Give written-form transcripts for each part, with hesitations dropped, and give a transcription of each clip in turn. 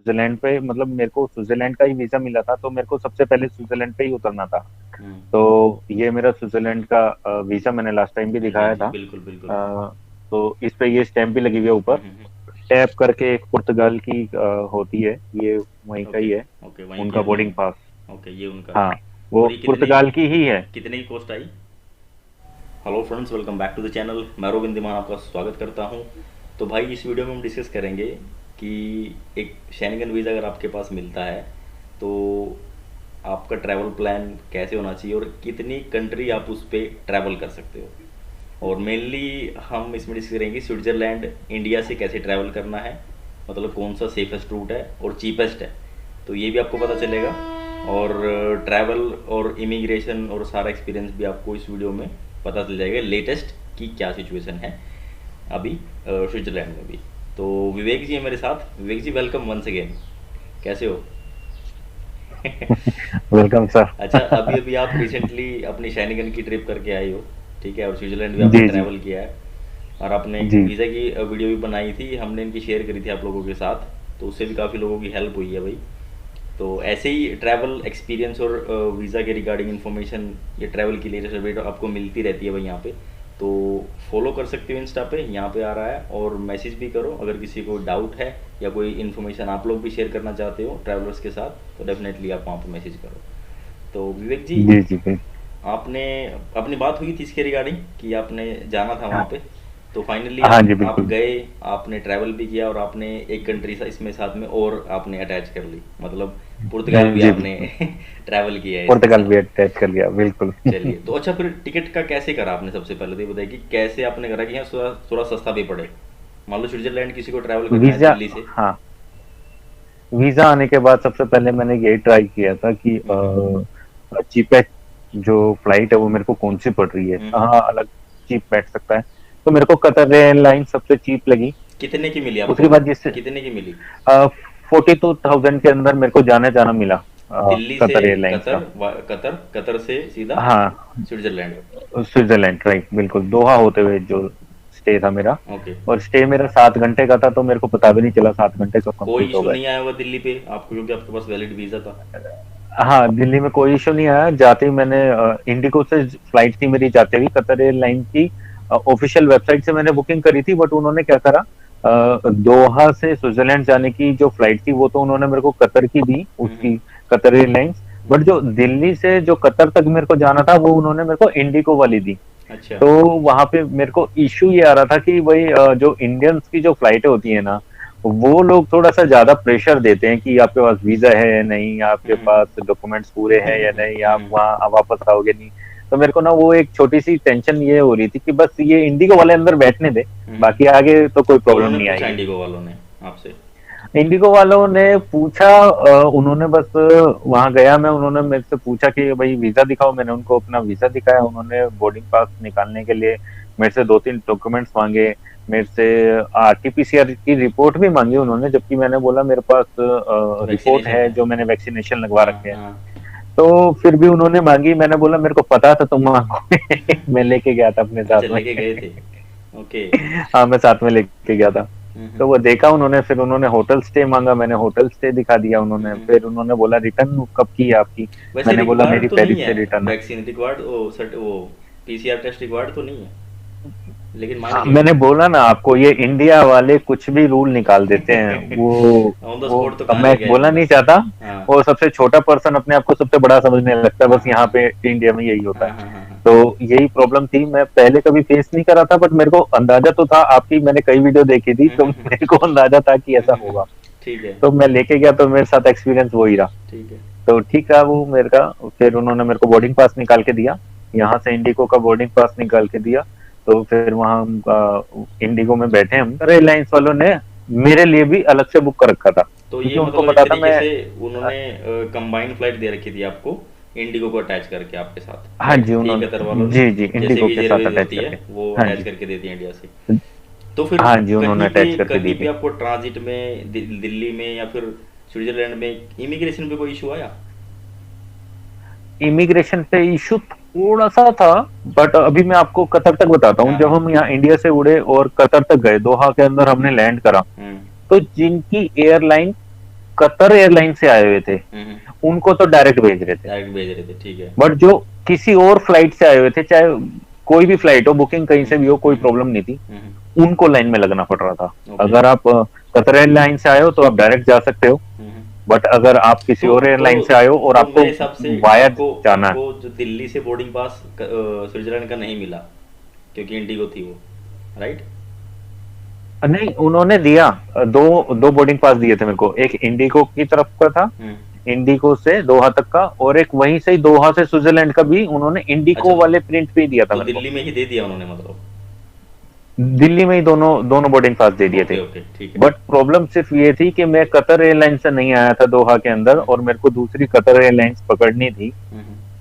Switzerland पे, मतलब मेरे को स्विट्जरलैंड का ही वीजा मिला था, तो मेरे को सबसे पहले स्विट्जरलैंड पे ही उतरना था। हम्म। तो ये मेरा स्विट्जरलैंड का वीजा मैंने लास्ट टाइम भी हाँ जी, हाँ दिखाया जी, था। बिल्कुल बिल्कुल। तो इस पे ये स्टैंप भी लगी हुई है ऊपर। टैप करके एक पुर्तगाल की होती है, ये वहीं का ओके। ही है, ओके, वहीं की उनका अपनी बोर्डिंग है। पास। ओके, ये उनका है। हाँ, वो और ये कितने पुर्तगाल की ही है। कितने की कॉस्ट आई? Hello friends, welcome back to the channel. मैं रोबिन दिमान आपका स्वागत करता हूँ। तो भाई, इस वीडियो में हम डिस्कस करेंगे कि एक शेंगन वीज़ा अगर आपके पास मिलता है तो आपका ट्रैवल प्लान कैसे होना चाहिए और कितनी कंट्री आप उस पर ट्रैवल कर सकते हो। और मेनली हम इसमें डिस्कस करेंगे स्विट्ज़रलैंड इंडिया से कैसे ट्रैवल करना है, मतलब कौन सा सेफेस्ट रूट है और चीपेस्ट है, तो ये भी आपको पता चलेगा। और ट्रैवल और इमिग्रेशन और सारा एक्सपीरियंस भी आपको इस वीडियो में पता चल जाएगा, लेटेस्ट की क्या सिचुएशन है अभी स्विट्ज़रलैंड में भी। तो विवेक जी है मेरे साथ। विवेक जी, वेलकम वंस अगेन। कैसे हो? Welcome sir. अच्छा, अभी अभी आप रिसेंटली अपनी शैनिगन की ट्रिप करके आए हो, ठीक है, और स्विट्ज़रलैंड भी आपने जी जी ट्रैवल किया है। और आपने एक जी। वीज़ा की वीडियो भी बनाई थी, हमने इनकी शेयर करी थी आप लोगों के साथ, तो उससे भी काफ़ी लोगों की हेल्प हुई है भाई। तो ऐसे ही ट्रैवल एक्सपीरियंस और वीज़ा के रिगार्डिंग इन्फॉर्मेशन, ये ट्रैवल की लेटेस्ट अपडेट आपको मिलती रहती है भाई यहाँ पे। तो फॉलो कर सकते हो इंस्टा पे, यहाँ पे आ रहा है, और मैसेज भी करो अगर किसी को डाउट है या कोई इन्फॉर्मेशन आप लोग भी शेयर करना चाहते हो ट्रैवलर्स के साथ, तो डेफिनेटली आप वहाँ पे मैसेज करो। तो विवेक जी, जी जी बिल्कुल। आपने अपनी बात हुई थी इसके रिगार्डिंग कि आपने जाना था वहाँ हाँ पे, तो फाइनली हाँ जी आप बिल्कुल। गए, आपने ट्रैवल भी किया और आपने एक कंट्री सा इसमें साथ में और आपने अटैच कर ली, मतलब पुर्तगाल भी जी आपने बिल्कुल। ट्रैवल किया है इसके पुर्तगाल भी साथ। अटैच कर लिया, बिल्कुल। चलिए, तो अच्छा, फिर टिकट का कैसे करा आपने? सबसे पहले तो ये बताइए कि कैसे आपने करा कि यहाँ थोड़ा थोड़ा सस्ता भी पड़े। मान लो स्विट्जरलैंड किसी को ट्रैवल करना है वीजा, दिल्ली से। हाँ, वीजा आने के बाद सबसे पहले मैंने यही ट्राई किया था कि चीपेस्ट जो फ्लाइट है वो मेरे को कौन सी पड़ रही है, हम्म। कहाँ अलग चीप बैठ सकता है। तो मेरे को कतर एयरलाइन सबसे चीप लगी। कितने की मिली आपको उसके वो? बाद जिससे कितने की मिली? 42,000 के अंदर मेरे को जाना जाना मिला, दिल्ली से कतर एयरलाइंस कतर, का। कतर कतर से सीधा हाँ, स्विट्जरलैंड। स्विट्जरलैंड, राइट, बिल्कुल, दोहा होते हुए जो स्टे था मेरा। ओके। और स्टे मेरा 7 घंटे का था, तो मेरे को पता भी नहीं चला 7 घंटे कब कोई कंप्लीट हो इशू गए। नहीं आया होगा दिल्ली पे आपको, क्योंकि आपके पास वैलिड वीज़ा था। हाँ, दिल्ली में कोई इशू नहीं आया। जाते ही मैंने इंडिगो से फ्लाइट थी मेरी, जाते हुई कतर एयरलाइन की ऑफिशियल वेबसाइट से मैंने बुकिंग करी थी, बट उन्होंने क्या करा, दोहा से स्विट्जरलैंड जाने की जो फ्लाइट थी वो तो उन्होंने मेरे को कतर की दी, उसकी, कतर एयरलाइंस। बट जो दिल्ली से जो कतर तक मेरे को जाना था वो उन्होंने मेरे को इंडिगो वाली दी। अच्छा। तो वहां पे मेरे को इश्यू ये आ रहा था कि भाई जो इंडियंस की जो फ्लाइटें होती है ना, वो लोग थोड़ा सा ज्यादा प्रेशर देते हैं कि आपके पास वीजा है या नहीं, आपके पास डॉक्यूमेंट्स पूरे हैं या नहीं, आप वहाँ वापस आओगे नहीं। तो मेरे को ना वो एक छोटी सी टेंशन ये हो रही थी कि बस ये इंडिगो वाले अंदर बैठने दे, बाकी आगे तो कोई तो प्रॉब्लम उन्होंने नहीं पूछा आएगी। इंडिगो वालों ने आपसे? इंडिगो वालों ने पूछा, उन्होंने बस, वहां गया मैं, उन्होंने मेरे से पूछा कि भाई वीजा दिखाओ, मैंने उनको अपना वीजा दिखाया, उन्होंने बोर्डिंग पास निकालने के लिए मेरे से 2-3 डॉक्यूमेंट्स मांगे, मेरे से आरटीपीसीआर की रिपोर्ट भी मांगी उन्होंने, जबकि मैंने बोला मेरे पास रिपोर्ट वैक्सीनेशन है है। जो मैंने वैक्सीनेशन लगवा हाँ रखे हैं। हाँ। तो फिर भी उन्होंने मांगी, मैंने बोला मेरे को पता था तुम मांगोगे। मैं लेके गया था अपने अच्छा, साथ में। लेके गए थे। ओके। हाँ, मैं साथ में लेके गया था। तो वो देखा उन्होंने, फिर उन्होंने होटल स्टे मांगा, मैंने होटल स्टे दिखा दिया उन्होंने, फिर उन्होंने बोला रिटर्न कब की है आपकी। वैसे मैंने बोला रिक्वायर्ड मेरी तो नहीं पेरिस है से रिटर्न है। वैक्सीन, रिक्वायर्ड वो सर्ट वो पीसीआर टेस्ट रिक्वायर्ड तो नहीं है, लेकिन हाँ, मांगे मैंने उन्होंने। बोला ना आपको, ये इंडिया वाले कुछ भी रूल निकाल देते हैं। वो ऑन द वो स्पॉट तो अब कहाँ मैं लेके आए बोलना बंदा। नहीं चाहता। हाँ वो सबसे छोटा पर्सन अपने आप को सबसे बड़ा समझने लगता है, हाँ बस हाँ यहाँ हाँ पे इंडिया में यही होता हाँ है। हाँ हाँ हाँ। तो यही प्रॉब्लम थी, मैं पहले कभी फेस नहीं करा था, बट मेरे को अंदाजा तो था, आपकी मैंने कई वीडियो देखी थी, तो मेरे को अंदाजा था कि ऐसा होगा। ठीक है। तो मैं लेके गया, तो मेरे साथ एक्सपीरियंस वही रहा। ठीक है। तो ठीक है, वो मेरे का, फिर उन्होंने मेरे को बोर्डिंग पास निकाल के दिया, यहाँ से इंडिगो का बोर्डिंग पास निकाल के दिया। तो फिर वहाँ हम इंडिगो में बैठे, हम एयरलाइंस वालों ने मेरे लिए भी अलग से बुक कर रखा था, तो ये क्योंकि उनको मतलब एक पता था तरीके मैं। से उन्होंने कंबाइंड फ्लाइट दे रखी थी आपको, इंडिगो को अटैच करके आपके साथ, हाँ राइट? जी, थी कतर वालों उन्होंने, ने, जी जी, जैसे इंडिगो के विज साथ एयरवेज अटैच होती है करके। वो हाँ अटैच जी, करके देती है इंडिया से। तो फिर हाँ जी, उन्होंने अटैच करके दी कहीं पे थी। आपको ट्रांजिट में दिल्ली में या फिर स्विट्जरलैंड में इमिग्रेशन पे कोई इशू आया? इमिग्रेशन पे इशू थोड़ा सा था, बट अभी मैं आपको कतर तक बताता हूँ। हाँ जब हाँ। हम यहाँ इंडिया से उड़े और कतर तक गए, दोहा के अंदर हमने लैंड करा, हम्म। तो जिनकी एयरलाइन कतर एयरलाइन से आए हुए थे उनको तो डायरेक्ट भेज रहे थे, डायरेक्ट भेज रहे थे, ठीक है। बट जो किसी और फ्लाइट से आए हुए थे, चाहे कोई भी फ्लाइट हो, बुकिंग कहीं से भी हो, कोई प्रॉब्लम नहीं थी, उनको लाइन में लगना पड़ रहा था। अगर आप कतर एयरलाइन से आए हो तो आप डायरेक्ट जा सकते हो, बट अगर आप किसी और एयरलाइन से आए हो और आपको मेरे हिसाब से वाया जाना है, आपको जो दिल्ली से बोर्डिंग पास स्विट्जरलैंड का नहीं मिला क्योंकि इंडिगो थी वो, राइट? नहीं उन्होंने दिया, दो बोर्डिंग पास दिए थे मेरे को, एक इंडिगो की तरफ का था, इंडिगो से दोहा तक का, और एक वहीं से ही दोहा से स्विट्जरलैंड का भी उन्होंने इंडिगो अच्छा, वाले प्रिंट पे दिया था तो मेरे को। दिल्ली में ही दे दिया उन्होंने, मतलब? दिल्ली में ही दोनों दोनों बोर्डिंग पास दे दिए थे। ओके, ठीक है। बट प्रॉब्लम सिर्फ ये थी कि मैं कतर एयरलाइन से नहीं आया था दोहा के अंदर, और मेरे को दूसरी कतर एयरलाइंस पकड़नी थी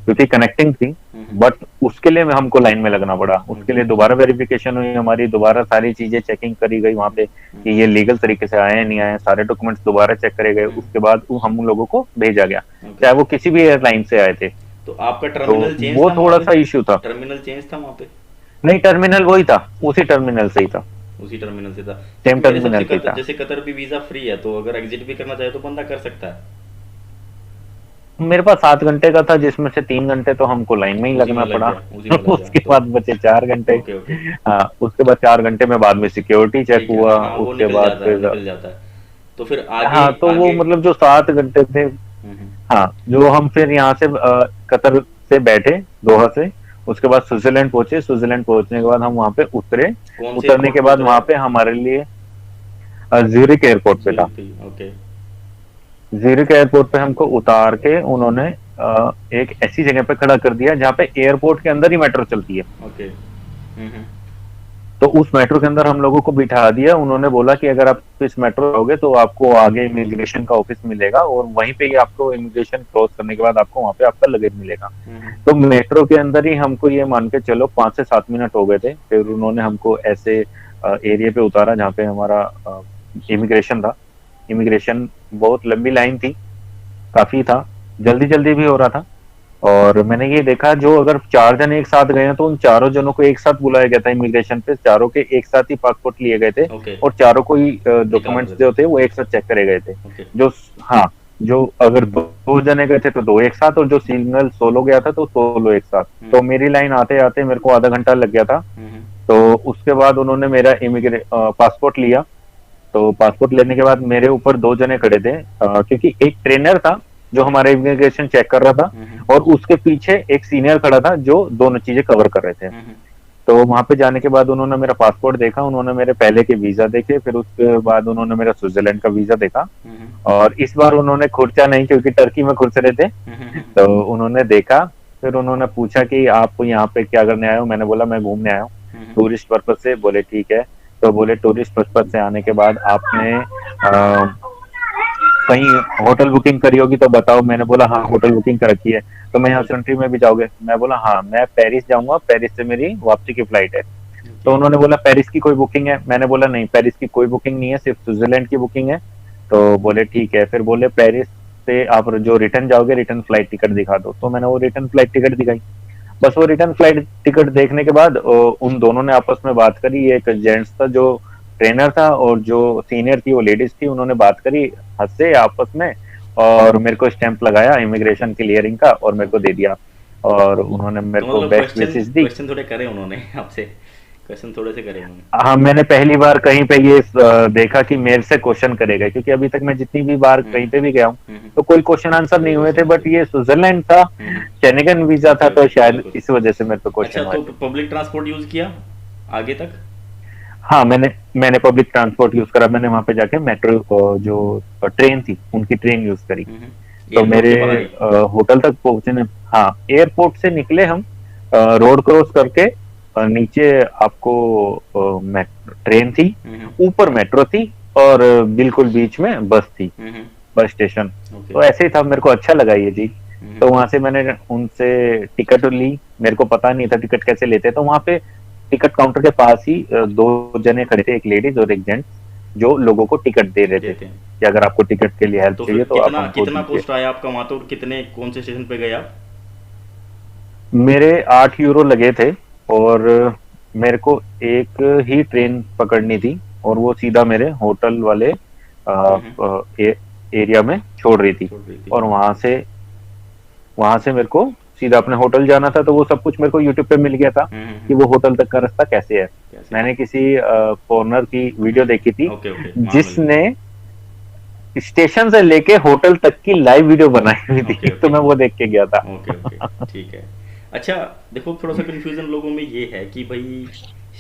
क्योंकि कनेक्टिंग थी, बट उसके लिए हमको लाइन में लगना पड़ा। उसके लिए दोबारा वेरिफिकेशन हुई हमारी, दोबारा सारी चीजें चेकिंग करी गई वहां पे कि ये लीगल तरीके से आए नहीं आए, सारे डॉक्यूमेंट्स दोबारा चेक करे गए, उसके बाद हम लोगों को भेजा गया, चाहे वो किसी भी एयरलाइन से आए थे। तो आपका टर्मिनल चेंज वो था थोड़ा सा इश्यू था। टर्मिनल चेंज था वहाँ पे? नहीं, टर्मिनल वही था, उसी टर्मिनल से ही था, उसी टर्मिनल से था। सेम टर्मिनल से था। जैसे कतर भी वीजा फ्री है, तो अगर एग्जिट भी करना चाहे तो बंदा कर सकता है। मेरे पास 7 घंटे का था, जिसमें से 3 घंटे तो हमको लाइन में ही लगना पड़ा। उसके बाद बचे 4 घंटे। हाँ, उसके बाद 4 घंटे में बाद में सिक्योरिटी चेक हुआ, उसके बाद फिर निकल जाता है। तो फिर आगे, हाँ, तो वो मतलब जो 7 घंटे थे, हाँ, जो हम फिर यहाँ से कतर से बैठे दोहा से, उसके बाद स्विट्जरलैंड पहुंचे। स्विट्जरलैंड पहुंचने के बाद हम वहाँ पे उतरे। उतरने के बाद वहाँ पे हमारे लिए ज्यूरिक एयरपोर्ट पे था। ज्यूरिक एयरपोर्ट पे हमको उतार के उन्होंने एक ऐसी जगह पे खड़ा कर दिया जहाँ पे एयरपोर्ट के अंदर ही मेट्रो चलती है। तो उस मेट्रो के अंदर हम लोगों को बिठा दिया। उन्होंने बोला कि अगर आप इस मेट्रो आओगे तो आपको आगे इमिग्रेशन का ऑफिस मिलेगा, और वहीं पे ही आपको इमिग्रेशन क्रॉस करने के बाद आपको वहाँ पे आपका लगेज मिलेगा। तो मेट्रो के अंदर ही हमको ये मान के चलो 5 से 7 मिनट हो गए थे। फिर उन्होंने हमको ऐसे एरिया पे उतारा जहाँ पे हमारा इमिग्रेशन था। इमिग्रेशन बहुत लंबी लाइन थी, काफी था, जल्दी जल्दी भी हो रहा था। और मैंने ये देखा, जो अगर 4 जन एक साथ गए हैं तो उन चारों जनों को एक साथ बुलाया गया था इमिग्रेशन पे, चारों के एक साथ ही पासपोर्ट लिए गए थे, और चारों को ही डॉक्यूमेंट्स जो थे वो एक साथ चेक करे गए थे। जो हाँ, जो अगर 2 जने गए थे तो 2 एक साथ, और जो सिंगल सोलो गया था तो सोलो एक साथ। तो मेरी लाइन आते आते मेरे को आधा घंटा लग गया था। तो उसके बाद उन्होंने मेरा पासपोर्ट लिया। तो पासपोर्ट लेने के बाद मेरे ऊपर 2 जने खड़े थे, क्योंकि एक ट्रेनर था जो हमारा इमिग्रेशन चेक कर रहा था, और उसके पीछे एक सीनियर खड़ा था जो दोनों चीजें कवर कर रहे थे। तो वहां पे जाने के बाद उन्होंने मेरा पासपोर्ट देखा, उन्होंने मेरे पहले के वीजा देखे, फिर उसके बाद उन्होंने मेरा स्विट्जरलैंड का वीजा देखा। और इस बार उन्होंने खुर्चा नहीं, क्योंकि टर्की में खुर्च रहे थे, तो उन्होंने देखा। फिर उन्होंने पूछा कि आप यहाँ पे क्या करने आए हो? मैंने बोला मैं घूमने आया हूँ टूरिस्ट पर्पज से। बोले ठीक है। तो बोले टूरिस्ट पर्पज से आने के बाद आपने कहीं होटल बुकिंग करी होगी तो बताओ। मैंने बोला हाँ, होटल बुकिंग कर रखी है। तो मैं यहाँ कंट्री में भी जाओगे? मैं बोला हाँ, मैं पेरिस जाऊंगा, पेरिस से मेरी वापसी की फ्लाइट है। तो उन्होंने बोला पेरिस की कोई बुकिंग है? मैंने बोला नहीं, पेरिस की कोई बुकिंग नहीं है, सिर्फ स्विट्जरलैंड की बुकिंग है। तो बोले ठीक है। फिर बोले पेरिस से आप जो रिटर्न जाओगे, रिटर्न फ्लाइट टिकट दिखा दो। तो मैंने वो रिटर्न फ्लाइट टिकट दिखाई। बस वो रिटर्न फ्लाइट टिकट देखने के बाद उन दोनों ने आपस में बात करी। एक जेंट्स था जो ट्रेनर था, और जो सीनियर थी वो लेडीज थी। उन्होंने बात करी, हंसे आपस में, और मेरे को स्टैंप लगाया इमिग्रेशन क्लियरिंग का, और मेरे को दे दिया। और उन्होंने मेरे को बेस्ट विशेस दी। क्वेश्चन थोड़े करे उन्होंने आपसे, क्वेश्चन थोड़े से करे उन्होंने? हाँ, मैंने पहली बार कहीं पे ये देखा कि मेरे से क्वेश्चन करेगा, क्योंकि अभी तक मैं जितनी भी बार कहीं पे भी गया हूँ तो कोई क्वेश्चन आंसर नहीं हुए थे। बट ये स्विट्जरलैंड था, शेनिगन वीजा था, तो शायद इस वजह से मेरे पे क्वेश्चन। अच्छा, तो पब्लिक ट्रांसपोर्ट यूज किया आगे तक? हाँ, मैंने पब्लिक ट्रांसपोर्ट यूज करा। मैंने वहां पे जाके मेट्रो जो ट्रेन थी उनकी ट्रेन यूज करी। तो मेरे होटल तक पहुंचने, हाँ, एयरपोर्ट से निकले हम, रोड क्रॉस करके नीचे आपको ट्रेन थी, ऊपर मेट्रो थी, और बिल्कुल बीच में बस थी, बस स्टेशन। तो ऐसे ही था, मेरे को अच्छा लगा ये चीज। तो वहां से मैंने उनसे टिकट ली। मेरे को पता नहीं था टिकट कैसे लेते। तो वहां पे टिकट काउंटर के पास ही 2 जने खड़े थे, एक लेडीज और एक जेंट्स, जो लोगों को टिकट दे रहे थे कि अगर आपको टिकट के लिए हेल्प चाहिए तो आप कितना कॉस्ट आया आपका वहां? तो कितने, कौन से स्टेशन पे गए आप? मेरे 8 यूरो लगे थे, और मेरे को एक ही ट्रेन पकड़नी थी, और वो सीधा मेरे होटल वाले एरिया में छोड़ रही थी। छोड़ रही थी। और वहां से मेरे को सीधा अपने होटल जाना था, तो वो सब कुछ मेरे को यूट्यूब पे मिल गया था कि वो होटल तक का रास्ता कैसे है। कैसे? मैंने किसी फॉरनर की वीडियो देखी थी ओके ओके, वहाँ मिल जिसने गया। स्टेशन से लेके होटल तक की लाइव वीडियो बनाई हुई ओके थी, तो ओके मैं वो देख के गया था। ओके ओके, ठीक है। अच्छा, देखो थोड़ा सा कन्फ्यूज़न लोगों में ये है कि भाई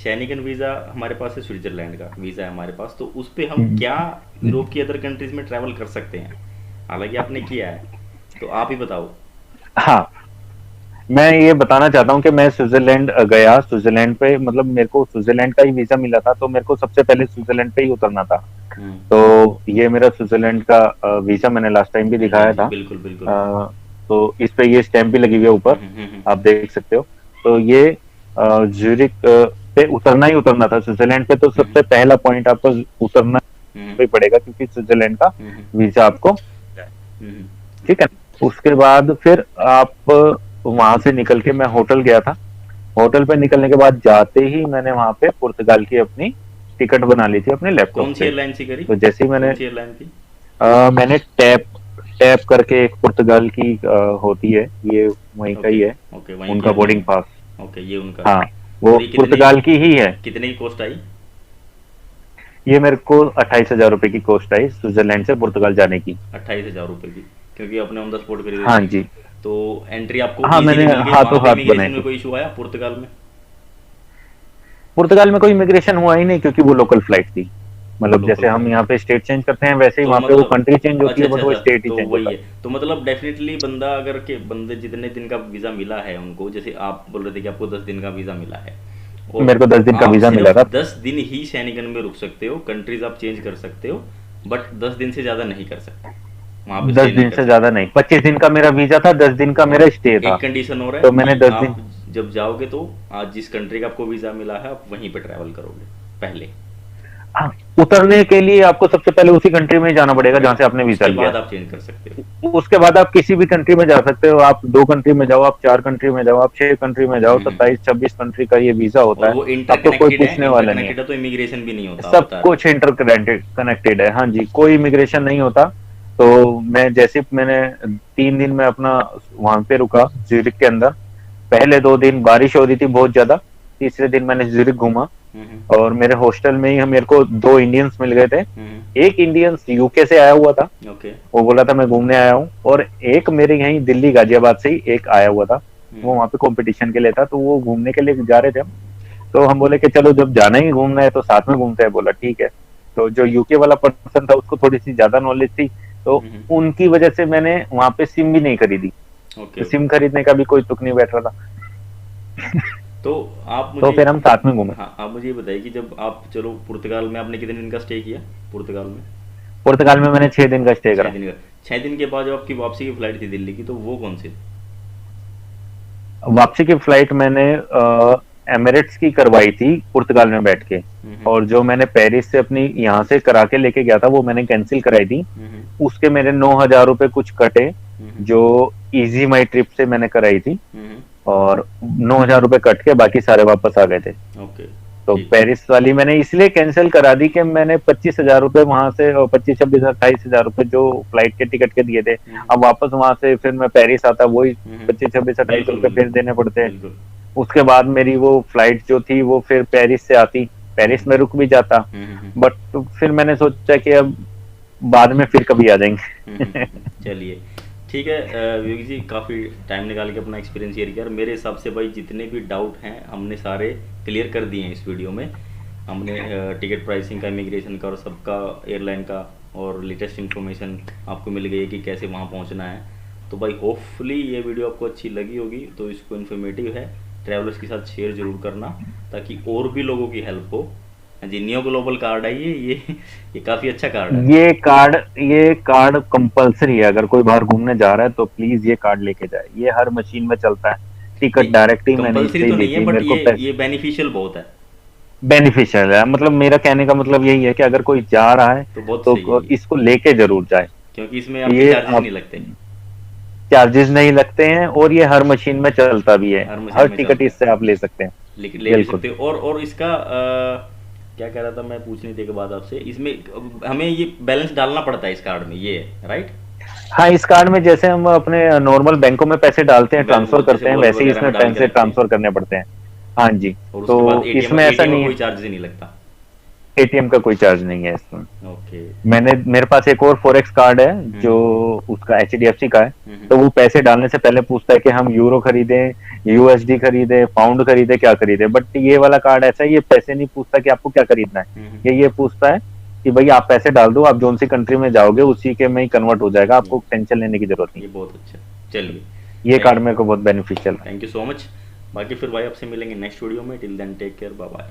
शेनिगन वीज़ा हमारे पास है, स्विट्ज़रलैंड का वीज़ा है हमारे पास, तो उस पे हम क्या यूरोप की अदर कंट्रीज़ में ट्रैवल कर सकते हैं? हालाँकि आपने किया है, तो आप ही बताओ। हाँ, मैं ये बताना चाहता हूँ कि मैं स्विट्जरलैंड गया। स्विट्जरलैंड पे मतलब मेरे को स्विट्जरलैंड का ही वीजा मिला था, तो मेरे को सबसे पहले स्विट्जरलैंड पे ही उतरना था। हुँ। तो ये मेरा स्विट्जरलैंड का वीजा मैंने लास्ट टाइम भी हाँ जी, हाँ दिखाया जी, था। बिल्कुल, बिल्कुल। तो इस पे ये स्टैंप भी लगी हुई है ऊपर, आप देख सकते हो। तो ये ज्यूरिक पे उतरना ही उतरना था। स्विट्जरलैंड पे तो हुँ, सबसे पहला पॉइंट आपको उतरना हुँ, ही पड़ेगा, क्योंकि स्विट्जरलैंड का हुँ, हुँ, वीजा आपको, हुँ, ठीक है। उसके बाद फिर आप वहां से निकल के मैं होटल गया था। होटल पे निकलने के बाद जाते ही मैंने वहां पे पुर्तगाल की अपनी टिकट बना ली थी अपने लैपटॉप कौन सी पे। एयरलाइन से करी? तो जैसे ही कौन सी एयरलाइन थी? मैंने टैप टैप करके एक पुर्तगाल की होती है, ये वहीं का ओके, ही है, ओके, वहीं की उनका एयरलाइन बोर्डिंग है। पास। ओके, ये उनका है। हाँ, वो और ये पुर्तगाल की ही है। कितने की कॉस्ट आई? ये मेरे को 28,000 रुपए की कॉस्ट आई स्विट्जरलैंड से पुर्तगाल जाने की। 28,000 रुपये की, क्योंकि आपने ऑन द स्पॉट खरीदी हाँ थी। जी। तो एंट्री आपको हाँ, मैंने इजीली मिल गई वहाँ हाथों पे? हाथ बनाई इमिग्रेशन में थी। कोई इशू आया पुर्तगाल में? पुर्तगाल में कोई इमिग्रेशन हुआ ही नहीं, क्योंकि वो लोकल फ्लाइट थी। वो मतलब लोकल जैसे हम फ्लाइट यहाँ थी। पे स्टेट चेंज करते हैं, वैसे ही तो वहाँ पे वो मतलब कंट्री चेंज होती अच्छा है, अच्छा बट वो अच्छा, स्टेट ही तो चेंज वही होता है। तो मतलब डेफिनेटली बंदा अगर के बंदे जितने दिन का वीज़ा मिला है उनको, जैसे आप बोल रहे थे कि आपको 10 दिन का वीज़ा मिला है, है। और मेरे को 10 दिन का आप वीजा मिला सिर्फ था। 10 दिन ही शेनिगन में रुक सकते हो, कंट्रीज आप चेंज कर सकते हो, बट 10 दिन से ज़्यादा नहीं कर सकते, वहाँ पे स्टे दस नहीं दिन कर से ज्यादा सकते। नहीं, 25 दिन का मेरा वीजा था, 10 दिन का मेरा और स्टे था। एक कंडीशन और है तो मैंने कि 10 दिन। आप जब जाओगे तो आज जिस कंट्री का आपको वीज़ा मिला है आप वहीं पे ट्रैवल करोगे पहले। हाँ, उतरने के लिए आपको सबसे पहले उसी कंट्री में जाना जाना पड़ेगा जहाँ पड़ेगा, से आपने वीजा उसके लिया बाद है। आप चेंज कर सकते हो। उसके बाद आप किसी भी कंट्री में जा सकते हो। आप 2 कंट्री में जाओ, आप 4 कंट्री में जाओ, आप 6 कंट्री में जाओ, हम्म। 27-26 कंट्री का ये वीजा और होता है। वो आपको कोई इंटरकनेक्टेड है, पूछने वाला नहीं है। इंटरकनेक्टेड है तो इमिग्रेशन भी नहीं होता, आप सब बता रहे हो। कुछ इंटर कनेक्टेड है। हाँ जी, कोई इमिग्रेशन नहीं होता। तो मैं जैसे मैंने 3 दिन में अपना वहां पे रुका ज्यूरिख के अंदर। पहले 2 दिन बारिश हो रही थी बहुत ज्यादा। तीसरे दिन मैंने ज्यूरिख घूमा। हम्म और मेरे हॉस्टल में ही मेरे को 2 इंडियंस मिल गए थे। हम्म। एक इंडियंस यूके से आया हुआ था, ओके। वो बोला था मैं घूमने आया हूँ। और एक मेरे यहीं दिल्ली गाजियाबाद से ही एक आया हुआ था, वो वहाँ पे कंपटीशन के लिए था, तो वो घूमने के लिए जा रहे थे हम। तो हम बोले कि चलो जब जाना ही घूमना है तो साथ में घूमते हैं। बोला ठीक है। तो जो यूके वाला पर्सन था उसको थोड़ी सी ज्यादा नॉलेज थी, तो हम्म। उनकी वजह से मैंने वहां पे सिम भी नहीं खरीदी। ओके तो ओके। सिम खरीदने का भी कोई तुक नहीं बैठ रहा था। तो आप तो मुझे, फिर हम साथ में घूमे। हाँ आप मुझे ये बताइए कि जब आप चलो पुर्तगाल में आपने कितने दिन का स्टे किया पुर्तगाल में? पुर्तगाल में मैंने 6 दिन का स्टे छः करा। दिन का। 6 दिन के बाद जब आपकी वापसी की फ्लाइट थी दिल्ली की, तो वो कौन सी थी? वापसी की फ्लाइट मैंने एमिरेट्स की करवाई थी पुर्तगाल में बैठ के। हम्म और जो मैंने पेरिस से अपनी यहाँ से करा के लेके गया था वो मैंने कैंसिल कराई थी। हम्म उसके मेरे 9,000 रुपए कुछ कटे, हम्म जो इजी माई ट्रिप से मैंने कराई थी। हम्म। और 9,000 रुपए कट के बाकी सारे वापस आ गए थे। ओके, तो ठीक है। पेरिस वाली मैंने इसलिए कैंसिल करा दी कि मैंने 25,000 रुपए वहां से, और 25, 26, 28 हजार रुपए जो फ्लाइट के टिकट के दिए थे, अब वापस वहां से फिर मैं पेरिस आता वही 25, 26, 28 बिल्कुल रुपए फिर बिल्कुल देने पड़ते। बिल्कुल। उसके बाद मेरी वो फ्लाइट जो थी वो फिर पेरिस से आती, पेरिस में रुक भी जाता। हम्म। बट फिर मैंने सोचा कि अब बाद में फिर कभी आ जाएंगे। चलिए, ठीक है। विवेक जी काफ़ी टाइम निकाल के अपना एक्सपीरियंस शेयर किया, और मेरे हिसाब से भाई जितने भी डाउट हैं हमने सारे क्लियर कर दिए हैं इस वीडियो में। हमने टिकट प्राइसिंग का, इमिग्रेशन का और सबका, एयरलाइन का, और लेटेस्ट इन्फॉर्मेशन आपको मिल गई है कि कैसे वहाँ पहुँचना है। तो भाई होपफुली ये वीडियो आपको अच्छी लगी होगी, तो इसको इन्फॉर्मेटिव है, ट्रैवलर्स के साथ शेयर जरूर करना ताकि और भी लोगों की हेल्प हो। हाँ जी, नियो ग्लोबल कार्ड है ये काफ़ी अच्छा कार्ड है। ये कार्ड कंपलसरी है। अगर कोई बाहर घूमने जा रहा है तो प्लीज ये कार्ड लेके जाए। ये हर मशीन में चलता है। टिकट डायरेक्ट नहीं ही मैंने कंपलसरी इससे ही तो ली नहीं है, थी। बट मेरे को ये बेनिफिशियल बहुत है। बेनिफिशियल है। मतलब मेरा कहने का मतलब यही है कि अगर कोई जा रहा है तो बहुत सही है तो ये, इसको लेके जरूर जाए। क्योंकि इसमें आपके ये चार्जेस आप नहीं लगते, चार्जेस नहीं लगते हैं, और ये हर मशीन में चलता भी है। हर मशीन हर में टिकट चलता है। इससे आप ले सकते हैं। ले भी बिल्कुल। सकते हो। और इसका क्या कह रहा था मैं पूछने के बाद आपसे, इसमें हमें ये बैलेंस डालना पड़ता है इस कार्ड में, ये है राइट? हाँ, इस कार्ड में जैसे हम अपने नॉर्मल बैंकों में पैसे डालते हैं, ट्रांसफर जैसे करते हैं, वॉलेट वैसे ही वगैरह में इसमें डाल के पैसे रखते हैं, ट्रांसफर करने पड़ते हैं। हाँ जी। और तो उसके बाद एटीएम इसमें ऐसा एटीएम का नहीं कोई है, चार्जेस ही नहीं लगता। एटीएम का कोई चार्ज नहीं है इसमें। ओके। मेरे पास एक और फॉरेक्स कार्ड है जो हम्म। उसका एचडीएफसी का है। हम्म। तो वो पैसे डालने से पहले पूछता है कि हम यूरो खरीदें, यूएसडी खरीदे, पाउंड खरीदे, क्या खरीदे। बट ये वाला कार्ड ऐसा है, ये पैसे नहीं पूछता कि आपको क्या खरीदना है। हम्म। ये पूछता है कि भाई आप पैसे डाल दो, आप जोन सी कंट्री में जाओगे उसी के में ही कन्वर्ट हो जाएगा, ये आपको टेंशन लेने की जरूरत नहीं। ये बहुत अच्छा। चलिए, ये कार्ड थैंक मेरे को बहुत बेनिफिशियल है। Thank you so much. बाकी फिर भाई आपसे मिलेंगे नेक्स्ट वीडियो में। Till then take care, bye bye.